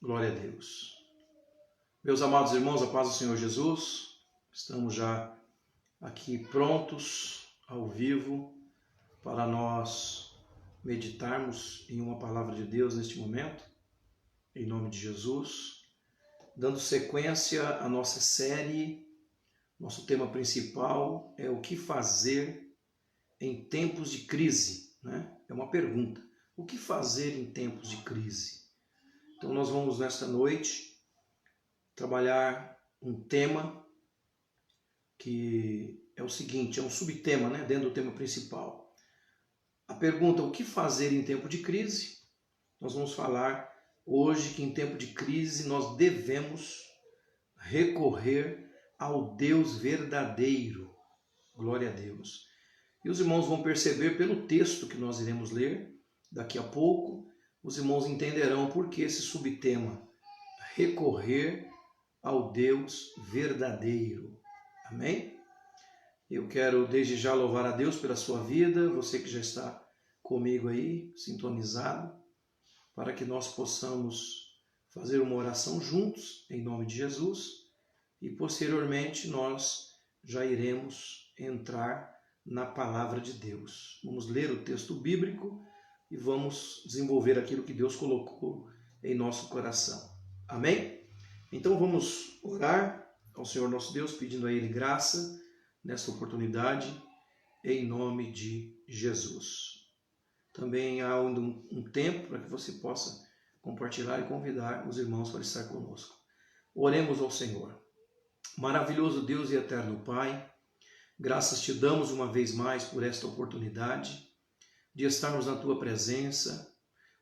Glória a Deus. Meus amados irmãos, a paz do Senhor Jesus, estamos já aqui prontos, ao vivo, para nós meditarmos em uma palavra de Deus neste momento, em nome de Jesus, dando sequência à nossa série. Nosso tema principal é o que fazer em tempos de crise, né? É uma pergunta. O que fazer em tempos de crise? Então nós vamos nesta noite trabalhar um tema que é o seguinte, é um subtema, né, dentro do tema principal. A pergunta, o que fazer em tempo de crise? Nós vamos falar hoje que em tempo de crise nós devemos recorrer ao Deus verdadeiro. Glória a Deus. E os irmãos vão perceber pelo texto que nós iremos ler daqui a pouco, os irmãos entenderão por que esse subtema, recorrer ao Deus verdadeiro. Amém? Eu quero desde já louvar a Deus pela sua vida, você que já está comigo aí, sintonizado, para que nós possamos fazer uma oração juntos, em nome de Jesus, e posteriormente nós já iremos entrar na palavra de Deus. Vamos ler o texto bíblico e vamos desenvolver aquilo que Deus colocou em nosso coração. Amém? Então vamos orar ao Senhor nosso Deus, pedindo a Ele graça nesta oportunidade, em nome de Jesus. Também há um tempo para que você possa compartilhar e convidar os irmãos para estar conosco. Oremos ao Senhor. Maravilhoso Deus e eterno Pai, graças te damos uma vez mais por esta oportunidade de estarmos na Tua presença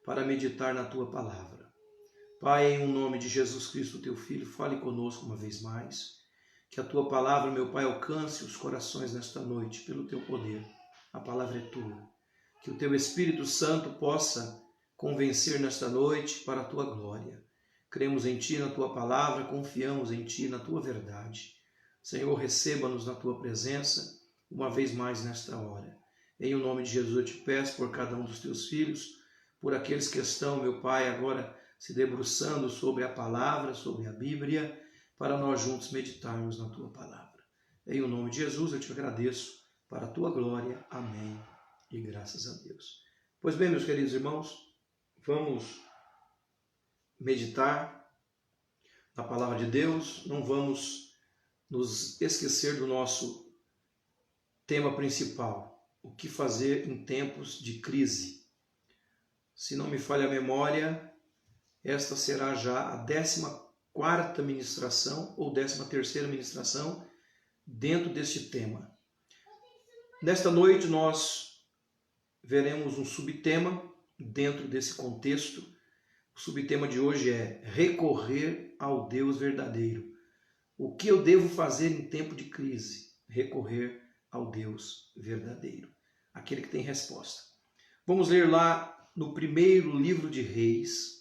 para meditar na Tua palavra. Pai, em nome de Jesus Cristo, Teu Filho, fale conosco uma vez mais. Que a Tua palavra, meu Pai, alcance os corações nesta noite pelo Teu poder. A palavra é Tua. Que o Teu Espírito Santo possa convencer nesta noite para a Tua glória. Cremos em Ti, na Tua palavra, confiamos em Ti, na Tua verdade. Senhor, receba-nos na Tua presença uma vez mais nesta hora. Em o nome de Jesus eu te peço por cada um dos Teus filhos, por aqueles que estão, meu Pai, agora se debruçando sobre a palavra, sobre a Bíblia, para nós juntos meditarmos na Tua palavra. Em o nome de Jesus eu te agradeço para a Tua glória. Amém. E graças a Deus. Pois bem, meus queridos irmãos, vamos meditar na palavra de Deus, não vamos nos esquecer do nosso tema principal, o que fazer em tempos de crise. Se não me falha a memória, esta será já a 14ª ministração ou 13ª ministração dentro deste tema. Nesta noite nós veremos um subtema dentro desse contexto. O subtema de hoje é recorrer ao Deus verdadeiro. O que eu devo fazer em tempo de crise? Recorrer ao Deus verdadeiro, aquele que tem resposta. Vamos ler lá no primeiro livro de Reis,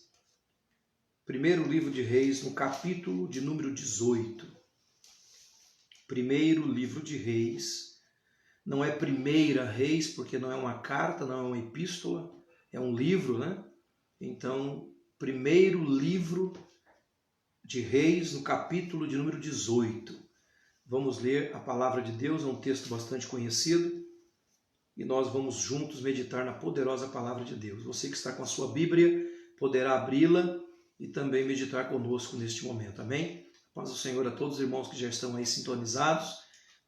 no capítulo de número 18. Primeiro livro de Reis, não é Primeira Reis, porque não é uma carta, não é uma epístola, é um livro, né? Então, primeiro livro de Reis, no capítulo de número 18. Vamos ler a palavra de Deus, é um texto bastante conhecido, e nós vamos juntos meditar na poderosa palavra de Deus. Você que está com a sua Bíblia poderá abri-la e também meditar conosco neste momento, amém? Paz do Senhor a todos os irmãos que já estão aí sintonizados.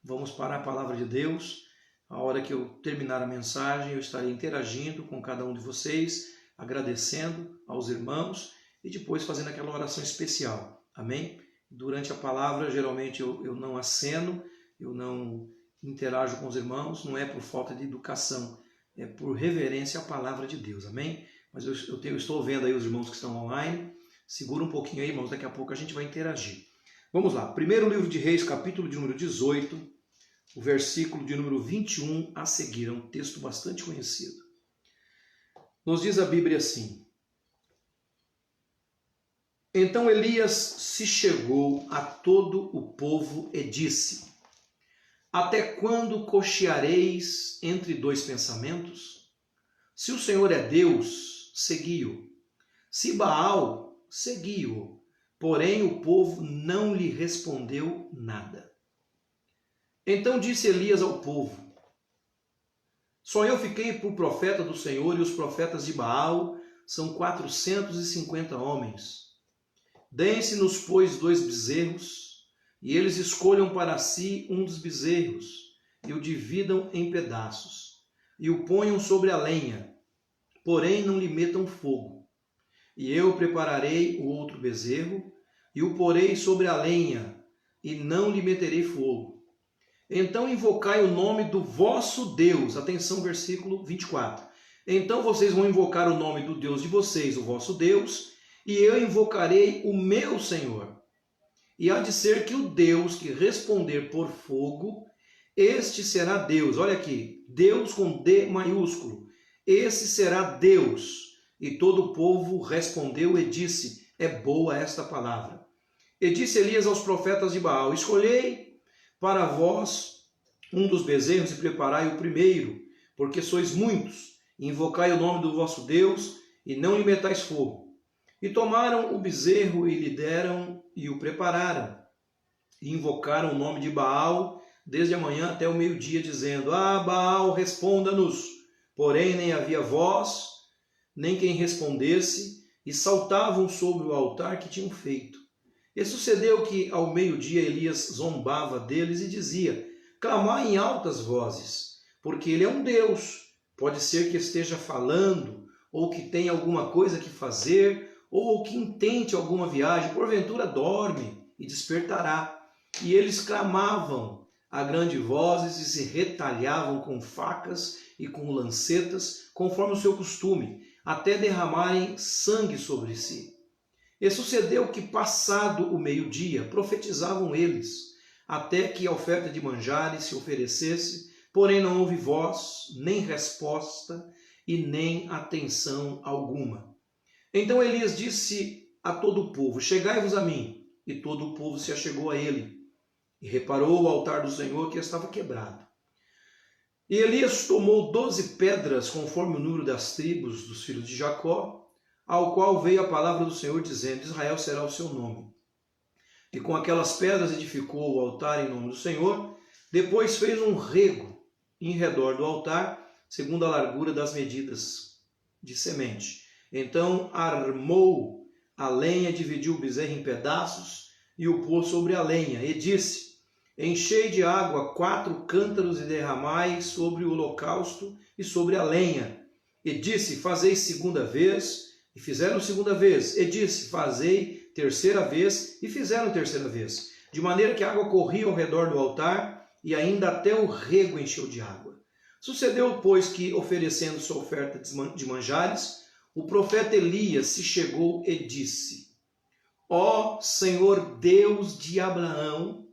Vamos para a palavra de Deus. A hora que eu terminar a mensagem, eu estarei interagindo com cada um de vocês, agradecendo aos irmãos e depois fazendo aquela oração especial, amém? Durante a palavra, geralmente eu não aceno, eu não interajo com os irmãos, não é por falta de educação, é por reverência à palavra de Deus, amém? Mas eu estou vendo aí os irmãos que estão online, segura um pouquinho aí, irmãos, daqui a pouco a gente vai interagir. Vamos lá, primeiro livro de Reis, capítulo de número 18, o versículo de número 21 a seguir, é um texto bastante conhecido. Nos diz a Bíblia assim: Então Elias se chegou a todo o povo e disse: Até quando cocheareis entre dois pensamentos? Se o Senhor é Deus, segui-o. Se Baal, segui-o. Porém o povo não lhe respondeu nada. Então disse Elias ao povo: só eu fiquei por profeta do Senhor, e os profetas de Baal são 450 homens. Deem-se-nos, pois, 2 bezerros, e eles escolham para si um dos bezerros, e o dividam em pedaços, e o ponham sobre a lenha, porém não lhe metam fogo. E eu prepararei o outro bezerro, e o porei sobre a lenha, e não lhe meterei fogo. Então invocai o nome do vosso Deus. Atenção, versículo 24. Então vocês vão invocar o nome do Deus de vocês, o vosso Deus, e eu invocarei o meu Senhor. E há de ser que o Deus que responder por fogo, este será Deus. Olha aqui, Deus com D maiúsculo. Esse será Deus. E todo o povo respondeu e disse: é boa esta palavra. E disse Elias aos profetas de Baal: escolhei para vós um dos bezerros e preparai o primeiro, porque sois muitos. Invocai o nome do vosso Deus e não lhe metais fogo. E tomaram o bezerro e lhe deram e o prepararam. E invocaram o nome de Baal desde a manhã até o meio-dia, dizendo: ah, Baal, responda-nos. Porém nem havia voz, nem quem respondesse, e saltavam sobre o altar que tinham feito. E sucedeu que ao meio-dia Elias zombava deles e dizia: clamai em altas vozes, porque ele é um Deus. Pode ser que esteja falando, ou que tenha alguma coisa que fazer, ou que intente alguma viagem, porventura dorme e despertará. E eles clamavam a grande vozes e se retalhavam com facas e com lancetas, conforme o seu costume, até derramarem sangue sobre si. E sucedeu que, passado o meio-dia, profetizavam eles, até que a oferta de manjares se oferecesse, porém não houve voz, nem resposta e nem atenção alguma. Então Elias disse a todo o povo: chegai-vos a mim. E todo o povo se achegou a ele, e reparou o altar do Senhor que estava quebrado. E Elias tomou 12 pedras, conforme o número das tribos dos filhos de Jacó, ao qual veio a palavra do Senhor, dizendo: Israel será o seu nome. E com aquelas pedras edificou o altar em nome do Senhor. Depois fez um rego em redor do altar, segundo a largura das medidas de semente. Então armou a lenha, dividiu o bezerro em pedaços e o pôs sobre a lenha. E disse: enchei de água 4 cântaros e derramai sobre o holocausto e sobre a lenha. E disse: fazei segunda vez. E fizeram segunda vez. E disse: fazei terceira vez. E fizeram terceira vez. De maneira que a água corria ao redor do altar, e ainda até o rego encheu de água. Sucedeu, pois, que, oferecendo sua oferta de manjares, o profeta Elias se chegou e disse: ó Senhor Deus de Abraão,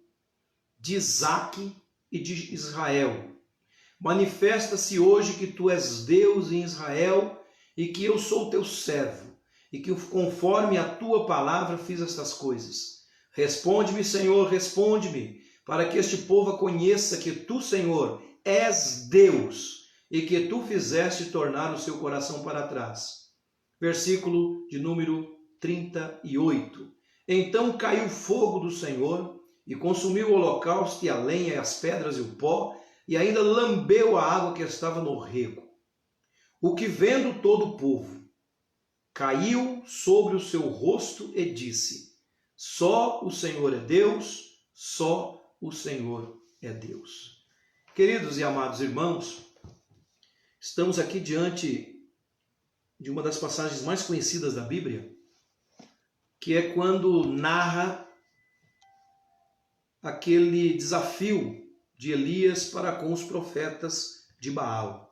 de Isaque e de Israel, manifesta-se hoje que tu és Deus em Israel, e que eu sou teu servo, e que conforme a tua palavra fiz estas coisas. Responde-me, Senhor, responde-me, para que este povo conheça que tu, Senhor, és Deus, e que tu fizeste tornar o seu coração para trás. Versículo de número 38. Então caiu fogo do Senhor, e consumiu o holocausto, e a lenha, e as pedras, e o pó, e ainda lambeu a água que estava no rego. O que vendo todo o povo, caiu sobre o seu rosto e disse: só o Senhor é Deus, só o Senhor é Deus. Queridos e amados irmãos, estamos aqui diante de uma das passagens mais conhecidas da Bíblia, que é quando narra aquele desafio de Elias para com os profetas de Baal.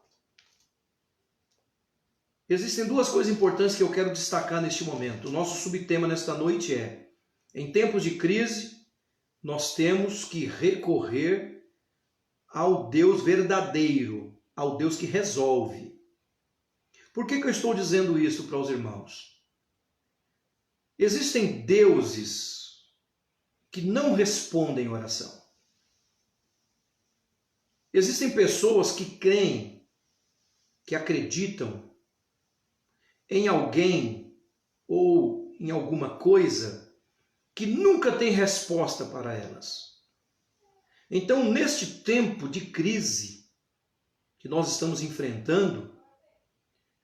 Existem 2 coisas importantes que eu quero destacar neste momento. O nosso subtema nesta noite é: em tempos de crise, nós temos que recorrer ao Deus verdadeiro, ao Deus que resolve. Por que eu estou dizendo isso para os irmãos? Existem deuses que não respondem oração. Existem pessoas que creem, que acreditam em alguém ou em alguma coisa que nunca tem resposta para elas. Então, neste tempo de crise que nós estamos enfrentando,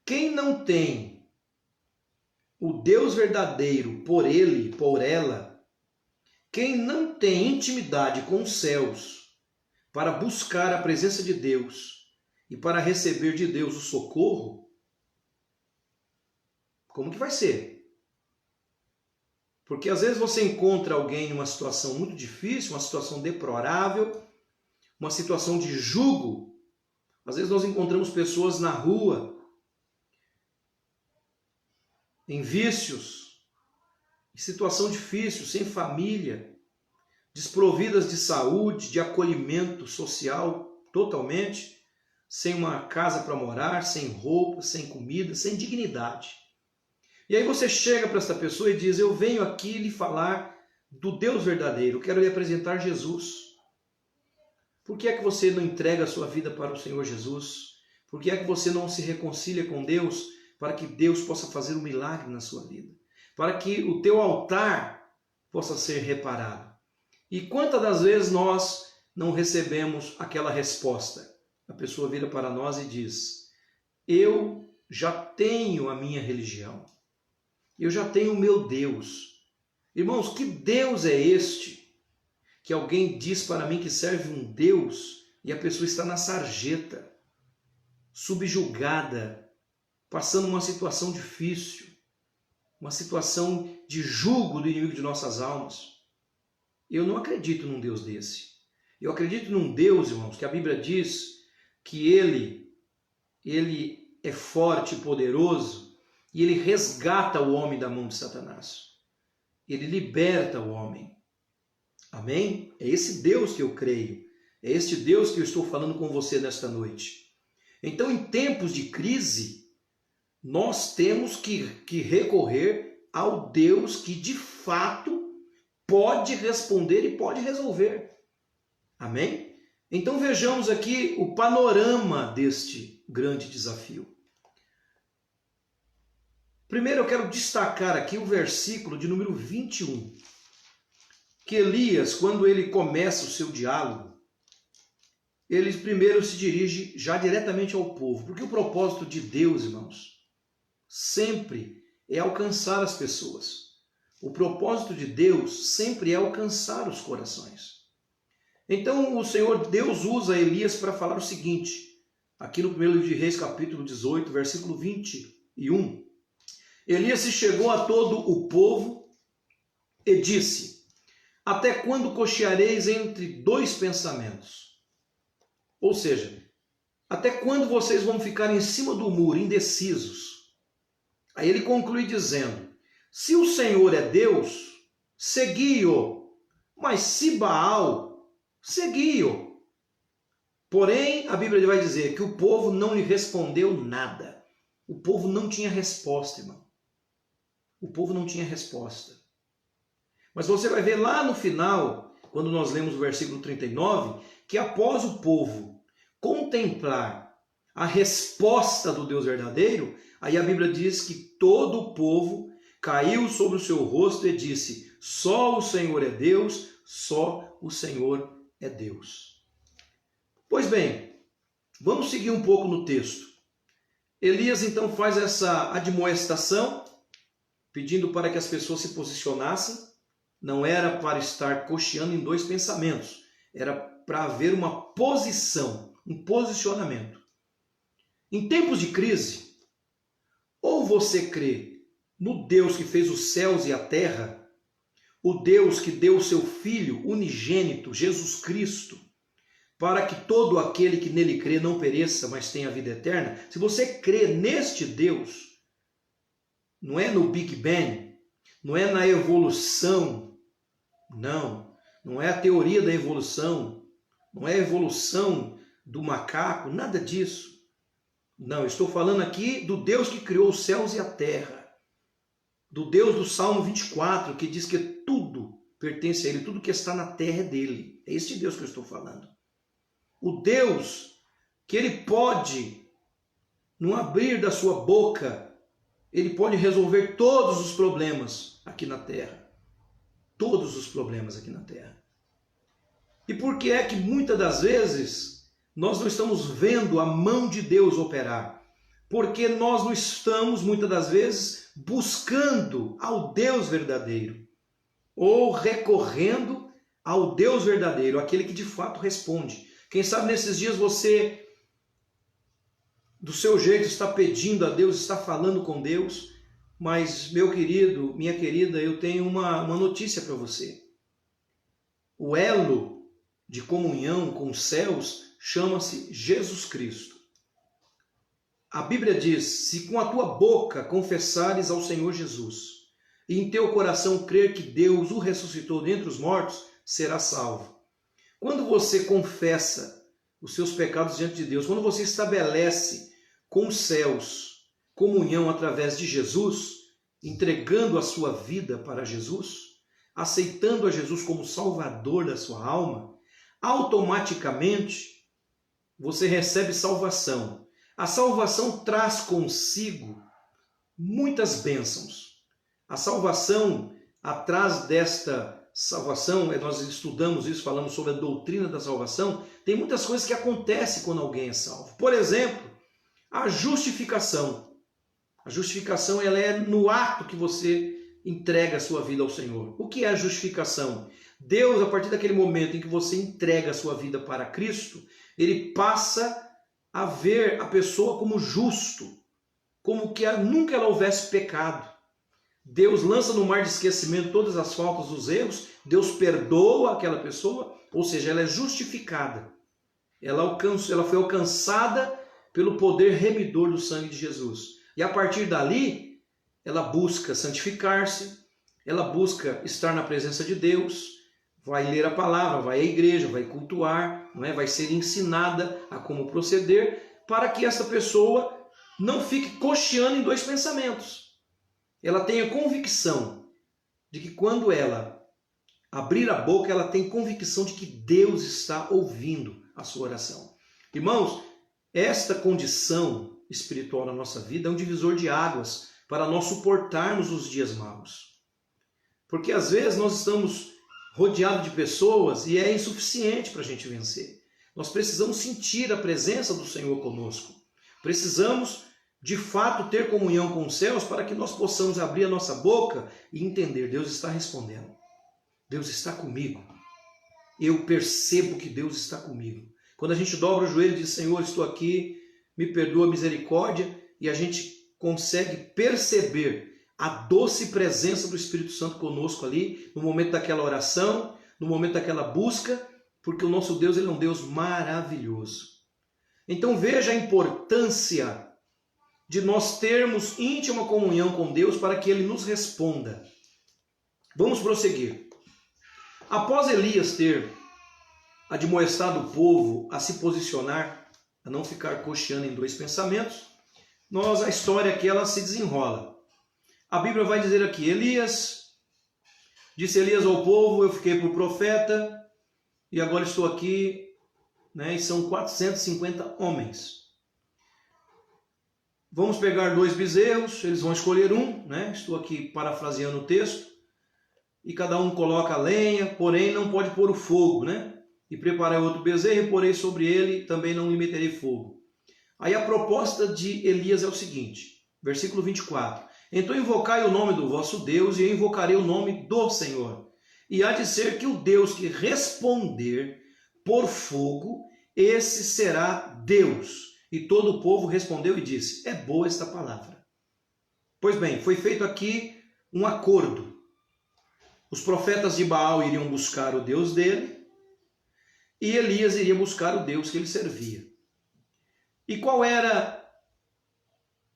quem não tem o Deus verdadeiro por ele, por ela, quem não tem intimidade com os céus para buscar a presença de Deus e para receber de Deus o socorro, como que vai ser? Porque às vezes você encontra alguém em uma situação muito difícil, uma situação deplorável, uma situação de jugo. Às vezes nós encontramos pessoas na rua, em vícios, em situação difícil, sem família, desprovidas de saúde, de acolhimento social totalmente, sem uma casa para morar, sem roupa, sem comida, sem dignidade. E aí você chega para essa pessoa e diz: eu venho aqui lhe falar do Deus verdadeiro, quero lhe apresentar Jesus. Por que é que você não entrega a sua vida para o Senhor Jesus? Por que é que você não se reconcilia com Deus para que Deus possa fazer um milagre na sua vida? Para que o teu altar possa ser reparado. E quantas das vezes nós não recebemos aquela resposta? A pessoa vira para nós e diz: eu já tenho a minha religião. Eu já tenho o meu Deus. Irmãos, que Deus é este? Que alguém diz para mim que serve um Deus e a pessoa está na sarjeta, subjugada, passando uma situação difícil, uma situação de jugo do inimigo de nossas almas. Eu não acredito num Deus desse. Eu acredito num Deus, irmãos, que a Bíblia diz que Ele é forte e poderoso, e Ele resgata o homem da mão de Satanás. Ele liberta o homem. Amém? É esse Deus que eu creio. É este Deus que eu estou falando com você nesta noite. Então, em tempos de crise, nós temos que recorrer ao Deus que de fato pode responder e pode resolver. Amém? Então vejamos aqui o panorama deste grande desafio. Primeiro eu quero destacar aqui o versículo de número 21, que Elias, quando ele começa o seu diálogo, ele primeiro se dirige já diretamente ao povo, porque o propósito de Deus, irmãos, sempre é alcançar as pessoas. O propósito de Deus sempre é alcançar os corações. Então o Senhor Deus usa Elias para falar o seguinte, aqui no primeiro livro de Reis, capítulo 18, versículo 21. Elias se chegou a todo o povo e disse: até quando cocheareis entre dois pensamentos? Ou seja, até quando vocês vão ficar em cima do muro, indecisos? Aí ele conclui dizendo: se o Senhor é Deus, segui-o, mas se Baal, segui-o. Porém, a Bíblia vai dizer que o povo não lhe respondeu nada. O povo não tinha resposta, irmão. O povo não tinha resposta. Mas você vai ver lá no final, quando nós lemos o versículo 39, que após o povo contemplar a resposta do Deus verdadeiro, aí a Bíblia diz que todo o povo caiu sobre o seu rosto e disse: só o Senhor é Deus, só o Senhor é Deus. Pois bem, vamos seguir um pouco no texto. Elias então faz essa admoestação, pedindo para que as pessoas se posicionassem. Não era para estar cocheando em dois pensamentos, era para haver uma posição, um posicionamento. Em tempos de crise, ou você crê no Deus que fez os céus e a terra, o Deus que deu o seu Filho unigênito, Jesus Cristo, para que todo aquele que nele crê não pereça, mas tenha vida eterna. Se você crê neste Deus, não é no Big Bang, não é na evolução, não é a teoria da evolução, não é a evolução do macaco, nada disso. Não, estou falando aqui do Deus que criou os céus e a terra, do Deus do Salmo 24, que diz que tudo pertence a Ele, tudo que está na terra é dele. É este Deus que eu estou falando. O Deus que Ele pode, no abrir da sua boca, Ele pode resolver todos os problemas aqui na terra. Todos os problemas aqui na terra. E por que é que muitas das vezes nós não estamos vendo a mão de Deus operar? Porque nós não estamos, muitas das vezes, buscando ao Deus verdadeiro. Ou recorrendo ao Deus verdadeiro, aquele que de fato responde. Quem sabe nesses dias você, do seu jeito, está pedindo a Deus, está falando com Deus, mas, meu querido, minha querida, eu tenho uma notícia para você. O elo de comunhão com os céus chama-se Jesus Cristo. A Bíblia diz, se com a tua boca confessares ao Senhor Jesus, e em teu coração crer que Deus o ressuscitou dentre os mortos, serás salvo. Quando você confessa os seus pecados diante de Deus, quando você estabelece com os céus comunhão através de Jesus, entregando a sua vida para Jesus, aceitando a Jesus como Salvador da sua alma, automaticamente você recebe salvação. A salvação traz consigo muitas bênçãos. A salvação, atrás desta salvação, nós estudamos isso, falamos sobre a doutrina da salvação, tem muitas coisas que acontecem quando alguém é salvo. Por exemplo, a justificação. A justificação ela é no ato que você entrega a sua vida ao Senhor. O que é a justificação? Deus, a partir daquele momento em que você entrega a sua vida para Cristo, ele passa a ver a pessoa como justo, como que nunca ela houvesse pecado. Deus lança no mar de esquecimento todas as faltas, os erros, Deus perdoa aquela pessoa, ou seja, ela é justificada. Ela foi alcançada pelo poder remidor do sangue de Jesus. E a partir dali, ela busca santificar-se, ela busca estar na presença de Deus, vai ler a palavra, vai à igreja, vai cultuar, não é? Vai ser ensinada a como proceder, para que essa pessoa não fique cocheando em dois pensamentos. Ela tenha convicção de que quando ela abrir a boca, ela tem convicção de que Deus está ouvindo a sua oração. Irmãos, esta condição espiritual na nossa vida é um divisor de águas para nós suportarmos os dias maus. Porque às vezes nós estamos rodeados de pessoas e é insuficiente para a gente vencer. Nós precisamos sentir a presença do Senhor conosco. Precisamos, de fato, ter comunhão com os céus para que nós possamos abrir a nossa boca e entender, Deus está respondendo. Deus está comigo. Eu percebo que Deus está comigo. Quando a gente dobra o joelho e diz, Senhor, estou aqui, me perdoa, misericórdia, e a gente consegue perceber a doce presença do Espírito Santo conosco ali, no momento daquela oração, no momento daquela busca, porque o nosso Deus ele é um Deus maravilhoso. Então veja a importância de nós termos íntima comunhão com Deus para que Ele nos responda. Vamos prosseguir. Após Elias ter admoestado o povo a se posicionar, a não ficar cocheando em dois pensamentos, a história aqui ela se desenrola. A Bíblia vai dizer aqui, disse Elias ao povo, eu fiquei por profeta e agora estou aqui, né, e são 450 homens. Vamos pegar 2 bezerros, eles vão escolher um, né? Estou aqui parafraseando o texto, e cada um coloca a lenha, porém não pode pôr o fogo, né? E preparai outro bezerro e porei sobre ele, também não lhe meterei fogo. Aí a proposta de Elias é o seguinte, versículo 24. Então invocai o nome do vosso Deus e eu invocarei o nome do Senhor. E há de ser que o Deus que responder por fogo, esse será Deus. E todo o povo respondeu e disse, é boa esta palavra. Pois bem, foi feito aqui um acordo. Os profetas de Baal iriam buscar o Deus dele e Elias iria buscar o Deus que ele servia. E qual era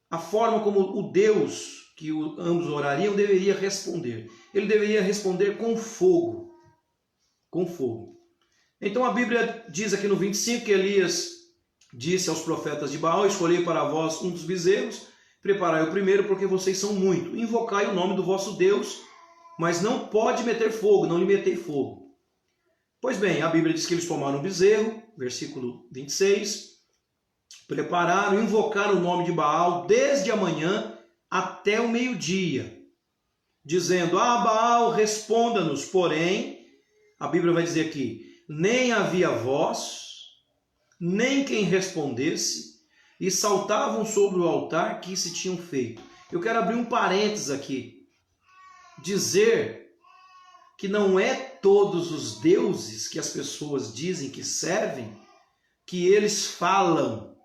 a forma como o Deus que ambos orariam deveria responder? Ele deveria responder com fogo. Com fogo. Então a Bíblia diz aqui no 25 que Elias disse aos profetas de Baal, escolhei para vós um dos bezerros, preparai o primeiro porque vocês são muito. Invocai o nome do vosso Deus, mas não pode meter fogo, não lhe metei fogo. Pois bem, a Bíblia diz que eles tomaram o bezerro, versículo 26, prepararam, invocaram o nome de Baal desde a manhã até o meio-dia, dizendo: Ah, Baal, responda-nos. Porém, a Bíblia vai dizer aqui, nem havia voz, nem quem respondesse, e saltavam sobre o altar que se tinham feito. Eu quero abrir um parênteses aqui, dizer que não é todos os deuses que as pessoas dizem que servem, que eles falam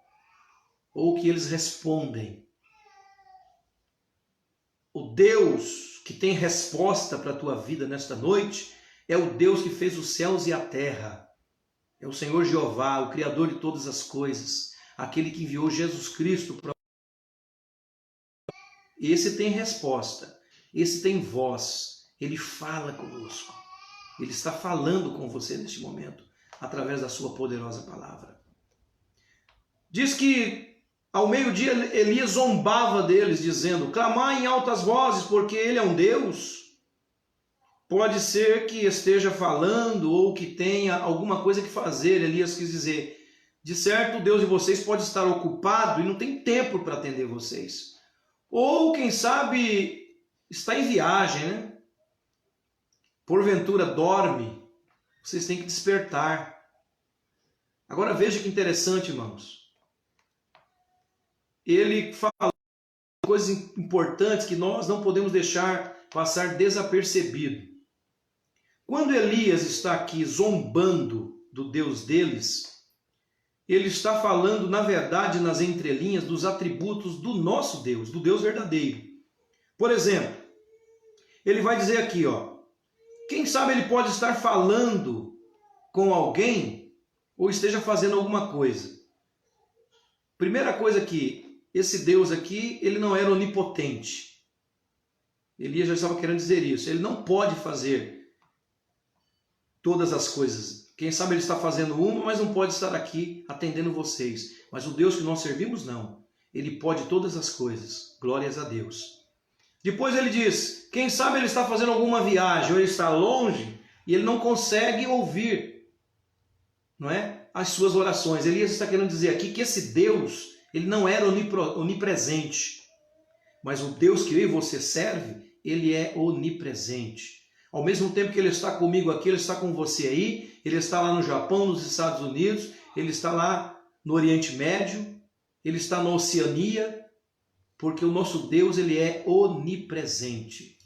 ou que eles respondem. O Deus que tem resposta para a tua vida nesta noite é o Deus que fez os céus e a terra. É o Senhor Jeová, o Criador de todas as coisas, aquele que enviou Jesus Cristo para... Esse tem resposta, esse tem voz, ele fala conosco. Ele está falando com você neste momento, através da sua poderosa palavra. Diz que ao meio-dia Elias zombava deles, dizendo: clamai em altas vozes, porque ele é um Deus. Pode ser que esteja falando ou que tenha alguma coisa que fazer. Elias quis dizer: de certo o Deus de vocês pode estar ocupado e não tem tempo para atender vocês. Ou quem sabe está em viagem, né? Porventura dorme, vocês têm que despertar. Agora veja que interessante, irmãos. Ele fala coisas importantes que nós não podemos deixar passar desapercebido. Quando Elias está aqui zombando do Deus deles, ele está falando, na verdade, nas entrelinhas, dos atributos do nosso Deus, do Deus verdadeiro. Por exemplo, ele vai dizer aqui, ó, quem sabe ele pode estar falando com alguém ou esteja fazendo alguma coisa. Primeira coisa aqui, esse Deus aqui, ele não era onipotente. Elias já estava querendo dizer isso. Ele não pode fazer todas as coisas. Quem sabe ele está fazendo uma, mas não pode estar aqui atendendo vocês. Mas o Deus que nós servimos, não. Ele pode todas as coisas. Glórias a Deus. Depois ele diz, quem sabe ele está fazendo alguma viagem, ou ele está longe, e ele não consegue ouvir, não é, as suas orações. Elias está querendo dizer aqui que esse Deus, ele não era onipresente. Mas o Deus que eu e você serve, ele é onipresente. Ao mesmo tempo que ele está comigo aqui, ele está com você aí, ele está lá no Japão, nos Estados Unidos, ele está lá no Oriente Médio, ele está na Oceania, porque o nosso Deus, ele é onipresente.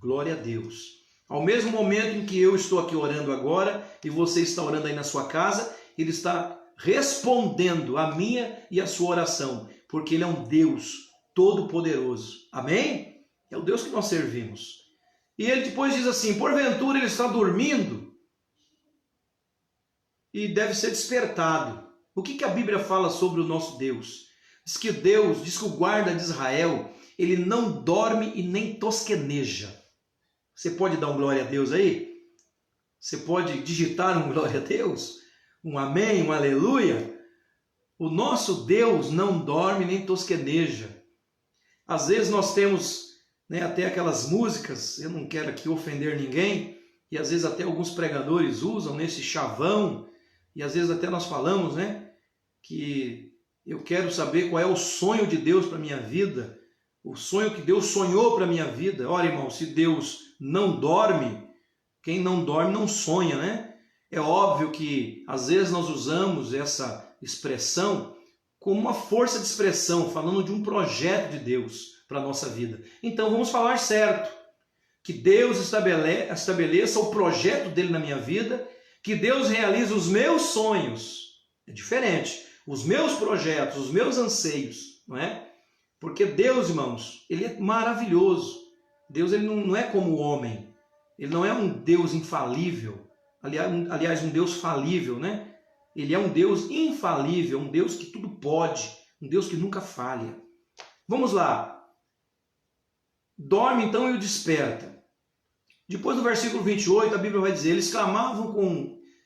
Glória a Deus. Ao mesmo momento em que eu estou aqui orando agora, e você está orando aí na sua casa, ele está respondendo a minha e a sua oração, porque ele é um Deus todo-poderoso. Amém? É o Deus que nós servimos. E ele depois diz assim, porventura ele está dormindo e deve ser despertado. O que a Bíblia fala sobre o nosso Deus? Diz que Deus, diz que o guarda de Israel, ele não dorme e nem tosqueneja. Você pode dar um glória a Deus aí? Você pode digitar um glória a Deus? Um amém, um aleluia? O nosso Deus não dorme nem tosqueneja. Às vezes nós temos... até aquelas músicas, eu não quero aqui ofender ninguém, e às vezes até alguns pregadores usam nesse chavão, e às vezes até nós falamos, que eu quero saber qual é o sonho de Deus para a minha vida, o sonho que Deus sonhou para a minha vida. Olha, irmão, se Deus não dorme, quem não dorme não sonha, né? É óbvio que às vezes nós usamos essa expressão como uma força de expressão, falando de um projeto de Deus para a nossa vida. Então vamos falar certo, que Deus estabeleça o projeto dele na minha vida, que Deus realize os meus sonhos. É diferente, os meus projetos, os meus anseios, não é? Porque Deus, irmãos, ele é maravilhoso. Deus, ele não é como o homem, ele não é um Deus infalível, aliás, um Deus falível, né? Ele é um Deus infalível, um Deus que tudo pode, um Deus que nunca falha. Vamos lá. Dorme então e o desperta. Depois do versículo 28, a Bíblia vai dizer, eles clamavam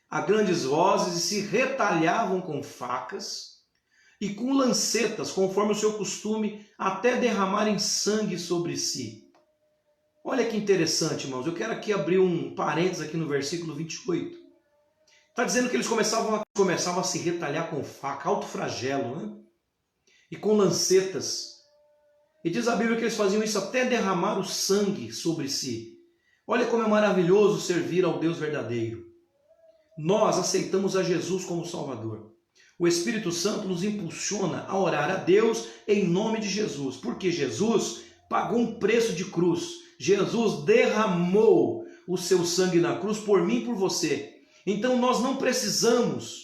a grandes vozes e se retalhavam com facas e com lancetas, conforme o seu costume, até derramarem sangue sobre si. Olha que interessante, irmãos. Eu quero aqui abrir um parênteses aqui no versículo 28. Está dizendo que eles começavam a se retalhar com faca, alto flagelo, né? E com lancetas. E diz a Bíblia que eles faziam isso até derramar o sangue sobre si. Olha como é maravilhoso servir ao Deus verdadeiro. Nós aceitamos a Jesus como Salvador. O Espírito Santo nos impulsiona a orar a Deus em nome de Jesus, porque Jesus pagou um preço de cruz. Jesus derramou o seu sangue na cruz por mim e por você. Então nós não precisamos